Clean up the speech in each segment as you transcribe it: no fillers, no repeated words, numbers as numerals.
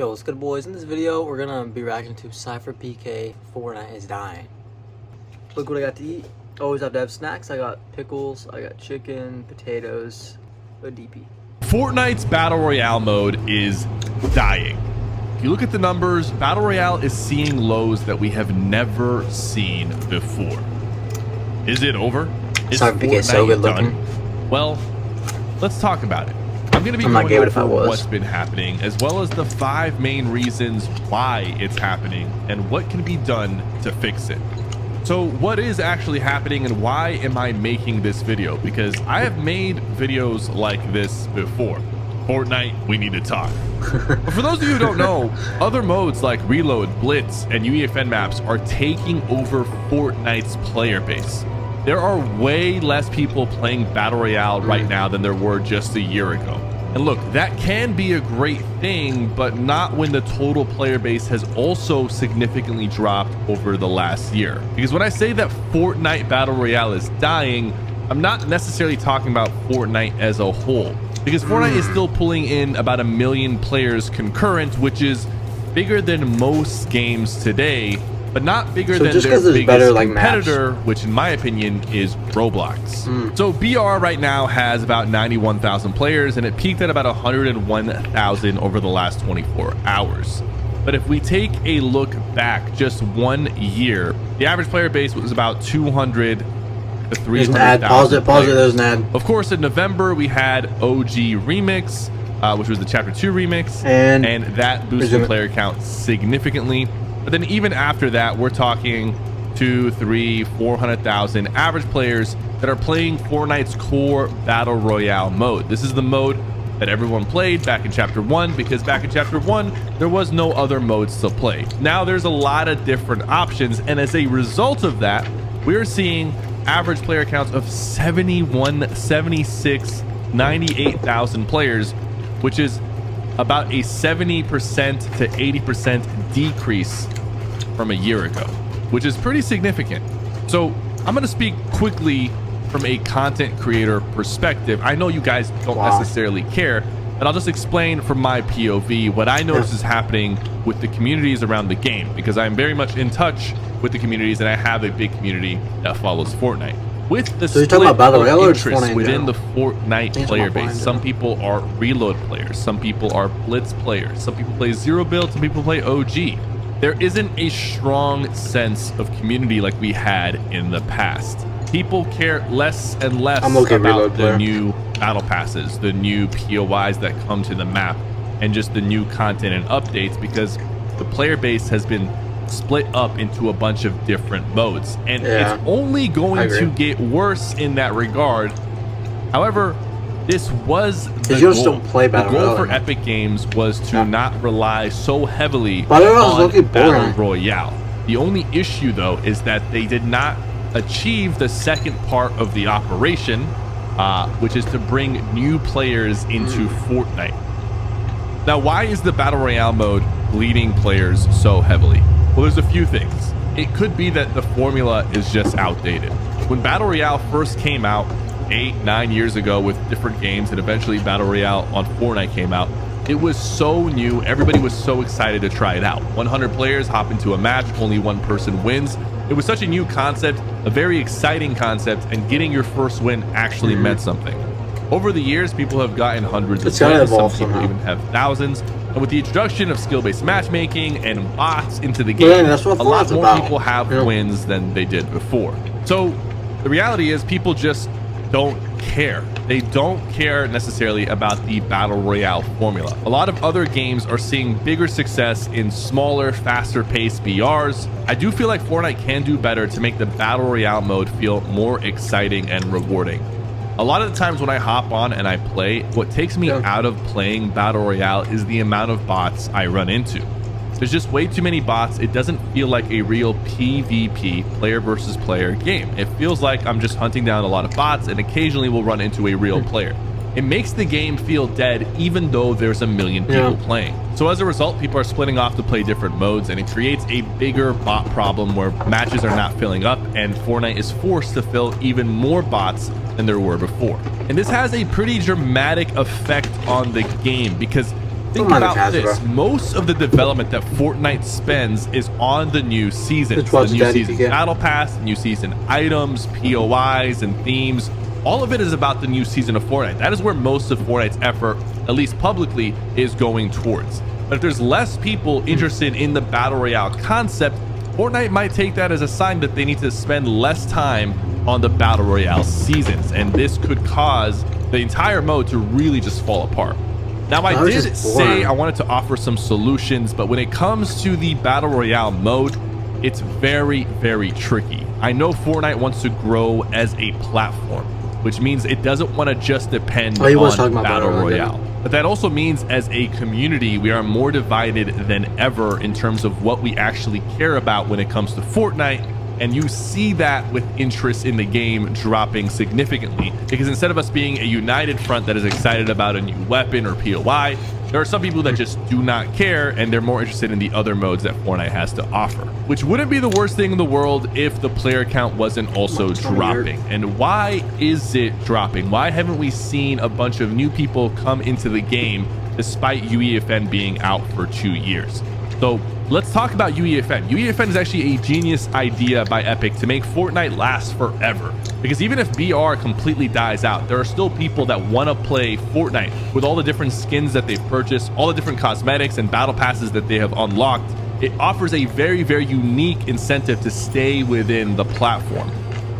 Yo, what's good, boys? In this video, we're gonna be reacting to Cypher PK Fortnite Is Dying. Look what I got to eat. Always have to have snacks. I got pickles, I got chicken, potatoes, a DP. Fortnite's Battle Royale mode is dying. If you look at the numbers, Battle Royale is seeing lows that we have never seen before. Is it over? Is Cypher PK is so good looking. Well, let's talk about it. I'm going to be going over what's been happening, as well as the 5 main reasons why it's happening and what can be done to fix it. So what is actually happening and why am I making this video? Because I have made videos like this before. Fortnite, we need to talk. But for those of you who don't know, other modes like Reload, Blitz, and UEFN maps are taking over Fortnite's player base. There are way less people playing Battle Royale right now than there were just a year ago. And look, that can be a great thing, but not when the total player base has also significantly dropped over the last year. Because when I say that Fortnite Battle Royale is dying, I'm not necessarily talking about Fortnite as a whole. Because Fortnite is still pulling in about 1 million players concurrent, which is bigger than most games today, but not bigger than their biggest competitor, which in my opinion is Roblox. So BR right now has about 91,000 players, and it peaked at about 101,000 over the last 24 hours. But if we take a look back just 1 year, the average player base was about 200 to 300,000. Pause it, there's an ad. Of course, in November we had OG Remix, which was the Chapter 2 remix, and that boosted player count significantly. But then even after that, we're talking 200,000, 300,000, 400,000 average players that are playing Fortnite's core Battle Royale mode. This is the mode that everyone played back in Chapter 1, because back in Chapter 1, there was no other modes to play. Now there's a lot of different options, and as a result of that, we're seeing average player counts of 71, 76, 98,000 players, which is about a 70% to 80% decrease from a year ago, which is pretty significant. So I'm going to speak quickly from a content creator perspective. I know you guys don't necessarily care, but I'll just explain from my POV what I notice is happening with the communities around the game, because I'm very much in touch with the communities and I have a big community that follows Fortnite. With the split of interest within the Fortnite player base, some people are Reload players, some people are Blitz players, some people play Zero Build, some people play OG. There isn't a strong sense of community like we had in the past. People care less and less about the new battle passes, the new POIs that come to the map, and just the new content and updates, because the player base has been split up into a bunch of different modes, and it's only going to get worse in that regard. However, this was the goal. The goal for Epic Games was to not rely so heavily on Battle Royale. The only issue though is that they did not achieve the second part of the operation, which is to bring new players into Fortnite. Now, why is the Battle Royale mode bleeding players so heavily? Well, there's a few things. It could be that the formula is just outdated. When Battle Royale first came out 8-9 years ago with different games, and eventually Battle Royale on Fortnite came out, it was so new, everybody was so excited to try it out. 100 players hop into a match, only one person wins. It was such a new concept, a very exciting concept, and getting your first win actually meant something. Over the years, people have gotten hundreds of wins, some people even have thousands. And with the introduction of skill-based matchmaking and bots into the game, a lot more people have wins than they did before. So the reality is people just don't care. They don't care necessarily about the Battle Royale formula. A lot of other games are seeing bigger success in smaller, faster-paced BRs. I do feel like Fortnite can do better to make the Battle Royale mode feel more exciting and rewarding. A lot of the times when I hop on and I play, what takes me out of playing Battle Royale is the amount of bots I run into. There's just way too many bots. It doesn't feel like a real PvP, player versus player game. It feels like I'm just hunting down a lot of bots and occasionally will run into a real player. It makes the game feel dead even though there's 1 million people playing. So as a result, people are splitting off to play different modes, and it creates a bigger bot problem where matches are not filling up and Fortnite is forced to fill even more bots than there were before. And this has a pretty dramatic effect on the game, because Think about this. Most of the development that Fortnite spends is on the new season. The new season battle pass, new season items, POIs, and themes. All of it is about the new season of Fortnite. That is where most of Fortnite's effort, at least publicly, is going towards. But if there's less people interested in the Battle Royale concept, Fortnite might take that as a sign that they need to spend less time on the Battle Royale seasons. And this could cause the entire mode to really just fall apart. Now, I did say I wanted to offer some solutions, but when it comes to the Battle Royale mode, it's very, very tricky. I know Fortnite wants to grow as a platform, which means it doesn't want to just depend on Battle Royale. But that also means as a community, we are more divided than ever in terms of what we actually care about when it comes to Fortnite. And you see that with interest in the game dropping significantly, because instead of us being a united front that is excited about a new weapon or POI, there are some people that just do not care, and they're more interested in the other modes that Fortnite has to offer, which wouldn't be the worst thing in the world if the player count wasn't also dropping. And why is it dropping? Why haven't we seen a bunch of new people come into the game despite UEFN being out for 2 years? So let's talk about UEFN. UEFN is actually a genius idea by Epic to make Fortnite last forever. Because even if BR completely dies out, there are still people that want to play Fortnite with all the different skins that they've purchased, all the different cosmetics and battle passes that they have unlocked. It offers a very, very unique incentive to stay within the platform.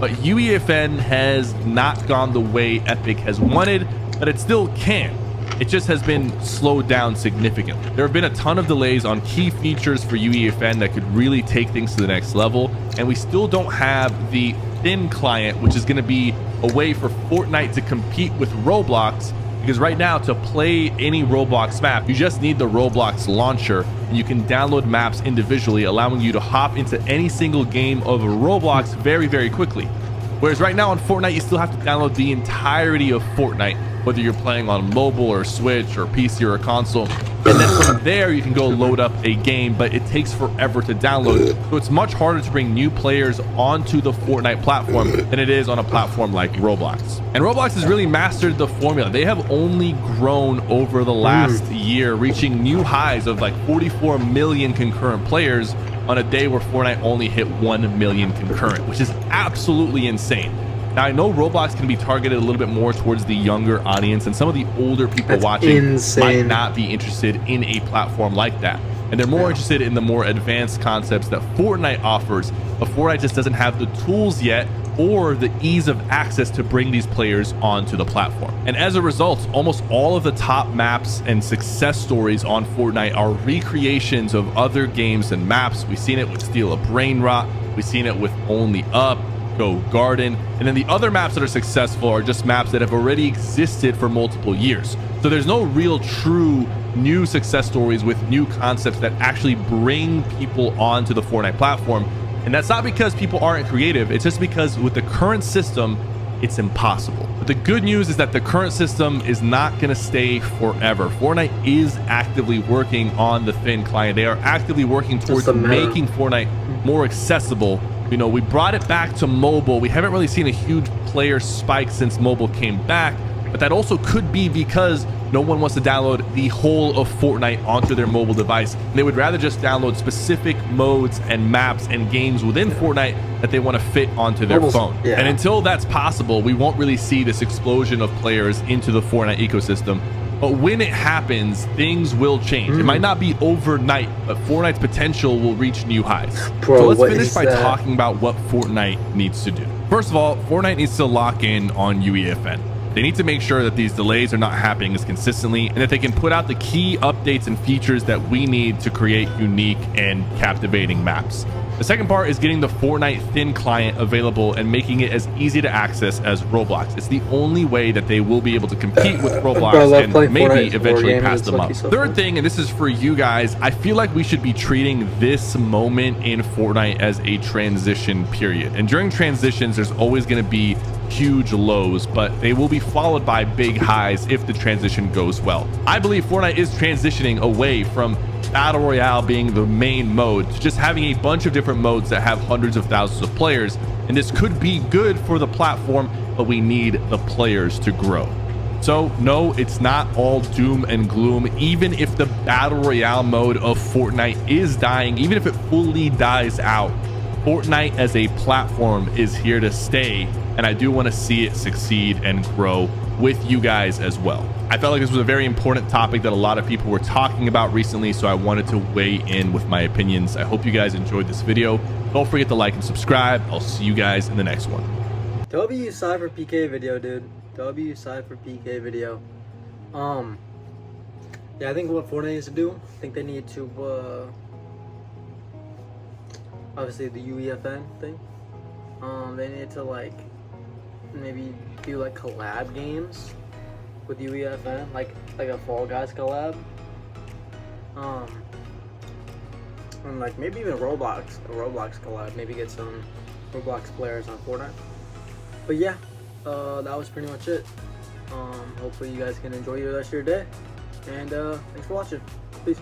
But UEFN has not gone the way Epic has wanted, but it still can. It just has been slowed down significantly. There have been a ton of delays on key features for UEFN that could really take things to the next level, and we still don't have the thin client, which is going to be a way for Fortnite to compete with Roblox, because right now to play any Roblox map, you just need the Roblox launcher, and you can download maps individually, allowing you to hop into any single game of Roblox very, very quickly. Whereas right now on Fortnite, you still have to download the entirety of Fortnite, whether you're playing on mobile or Switch or PC or a console. And then from there, you can go load up a game, but it takes forever to download. So it's much harder to bring new players onto the Fortnite platform than it is on a platform like Roblox. And Roblox has really mastered the formula. They have only grown over the last year, reaching new highs of like 44 million concurrent players on a day where Fortnite only hit 1 million concurrent, which is absolutely insane. Now, I know Roblox can be targeted a little bit more towards the younger audience, and some of the older people watching might not be interested in a platform like that. And they're more interested in the more advanced concepts that Fortnite offers, but Fortnite just doesn't have the tools yet or the ease of access to bring these players onto the platform. And as a result, almost all of the top maps and success stories on Fortnite are recreations of other games and maps. We've seen it with Steal a Brain Rot. We've seen it with Only Up, Go Garden, and then the other maps that are successful are just maps that have already existed for multiple years. So there's no real true new success stories with new concepts that actually bring people onto the Fortnite platform. And that's not because people aren't creative, it's just because with the current system, it's impossible. But the good news is that the current system is not going to stay forever. Fortnite is actively working on the thin client. They are actively working towards making Fortnite more accessible. You know, we brought it back to mobile. We haven't really seen a huge player spike since mobile came back, but that also could be because no one wants to download the whole of Fortnite onto their mobile device. They would rather just download specific modes and maps and games within Fortnite that they want to fit onto their phone. And until that's possible, we won't really see this explosion of players into the Fortnite ecosystem. But when it happens, things will change. It might not be overnight, but Fortnite's potential will reach new highs. So let's finish by talking about what Fortnite needs to do. First of all, Fortnite needs to lock in on UEFN. They need to make sure that these delays are not happening as consistently, and that they can put out the key updates and features that we need to create unique and captivating maps. The second part is getting the Fortnite thin client available and making it as easy to access as Roblox. It's the only way that they will be able to compete with Roblox and maybe eventually pass them up. Third thing, and this is for you guys, I feel like we should be treating this moment in Fortnite as a transition period. And during transitions, there's always going to be huge lows, but they will be followed by big highs if the transition goes well. I believe Fortnite is transitioning away from Battle Royale being the main mode to just having a bunch of different modes that have hundreds of thousands of players. And this could be good for the platform, but we need the players to grow. So no, it's not all doom and gloom. Even if the battle royale mode of Fortnite is dying, even if it fully dies out, Fortnite as a platform is here to stay, and I do want to see it succeed and grow with you guys as well. I felt like this was a very important topic that a lot of people were talking about recently, so I wanted to weigh in with my opinions. I hope you guys enjoyed this video. Don't forget to like and subscribe. I'll see you guys in the next one. W Cypher PK video, dude. W Cypher PK video. Yeah, I think what Fortnite needs to do, I think they need to obviously the UEFN thing. They need to like maybe do like collab games with UEFN, like a Fall Guys collab. And like maybe even a Roblox collab. Maybe get some Roblox players on Fortnite. But yeah, that was pretty much it. Hopefully you guys can enjoy the rest of your day. And thanks for watching. Peace.